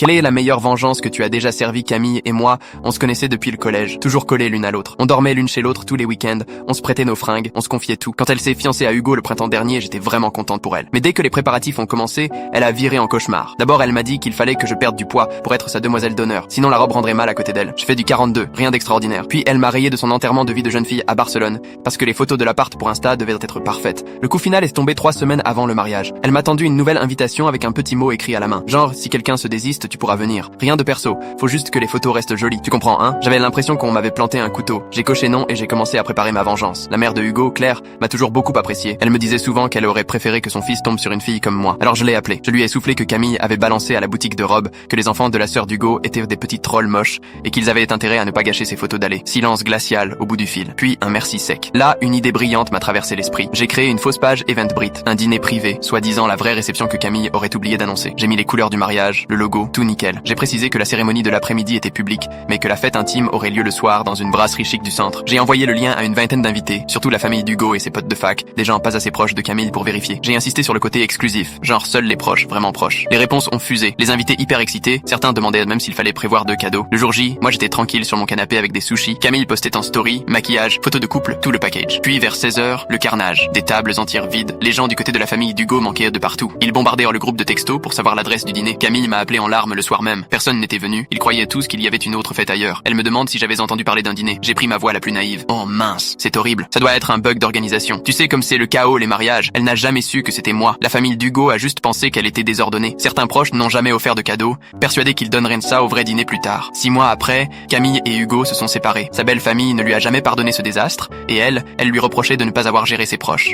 Quelle est la meilleure vengeance que tu as déjà servi? Camille et moi, on se connaissait depuis le collège, toujours collés l'une à l'autre. On dormait l'une chez l'autre tous les week-ends, on se prêtait nos fringues, on se confiait tout. Quand elle s'est fiancée à Hugo le printemps dernier, j'étais vraiment contente pour elle. Mais dès que les préparatifs ont commencé, elle a viré en cauchemar. D'abord, elle m'a dit qu'il fallait que je perde du poids pour être sa demoiselle d'honneur, sinon la robe rendrait mal à côté d'elle. Je fais du 42, rien d'extraordinaire. Puis elle m'a rayé de son enterrement de vie de jeune fille à Barcelone, parce que les photos de l'appart pour Insta devaient être parfaites. Le coup final est tombé 3 semaines avant le mariage. Elle m'a tendu une nouvelle invitation avec un petit mot écrit à la main. Genre, si quelqu'un se désiste, tu pourras venir. Rien de perso, faut juste que les photos restent jolies. Tu comprends, hein? J'avais l'impression qu'on m'avait planté un couteau. J'ai coché non et j'ai commencé à préparer ma vengeance. La mère de Hugo, Claire, m'a toujours beaucoup apprécié. Elle me disait souvent qu'elle aurait préféré que son fils tombe sur une fille comme moi. Alors je l'ai appelé. Je lui ai soufflé que Camille avait balancé à la boutique de robes que les enfants de la sœur d'Hugo étaient des petits trolls moches et qu'ils avaient intérêt à ne pas gâcher ses photos d'aller. Silence glacial au bout du fil. Puis un merci sec. Là, une idée brillante m'a traversé l'esprit. J'ai créé une fausse page Eventbrite, un dîner privé, soi-disant la vraie réception que Camille aurait oublié d'annoncer. J'ai mis les couleurs du mariage, le logo, tout nickel. J'ai précisé que la cérémonie de l'après-midi était publique, mais que la fête intime aurait lieu le soir dans une brasserie chic du centre. J'ai envoyé le lien à une vingtaine d'invités, surtout la famille d'Hugo et ses potes de fac, des gens pas assez proches de Camille pour vérifier. J'ai insisté sur le côté exclusif, genre seuls les proches, vraiment proches. Les réponses ont fusé, les invités hyper excités, certains demandaient même s'il fallait prévoir 2 cadeaux. Le jour J, moi j'étais tranquille sur mon canapé avec des sushis, Camille postait en story, maquillage, photos de couple, tout le package. Puis vers 16h, le carnage, des tables entières vides, les gens du côté de la famille d'Hugo manquaient de partout. Ils bombardèrent le groupe de textos pour savoir l'adresse du dîner. Camille m'a appelé en larmes le soir même. Personne n'était venu, ils croyaient tous qu'il y avait une autre fête ailleurs. Elle me demande si j'avais entendu parler d'un dîner. J'ai pris ma voix la plus naïve. Oh mince, c'est horrible. Ça doit être un bug d'organisation. Tu sais comme c'est le chaos les mariages. Elle n'a jamais su que c'était moi. La famille d'Hugo a juste pensé qu'elle était désordonnée. Certains proches n'ont jamais offert de cadeaux, persuadés qu'ils donneraient ça au vrai dîner plus tard. 6 mois après, Camille et Hugo se sont séparés. Sa belle famille ne lui a jamais pardonné ce désastre, et elle lui reprochait de ne pas avoir géré ses proches.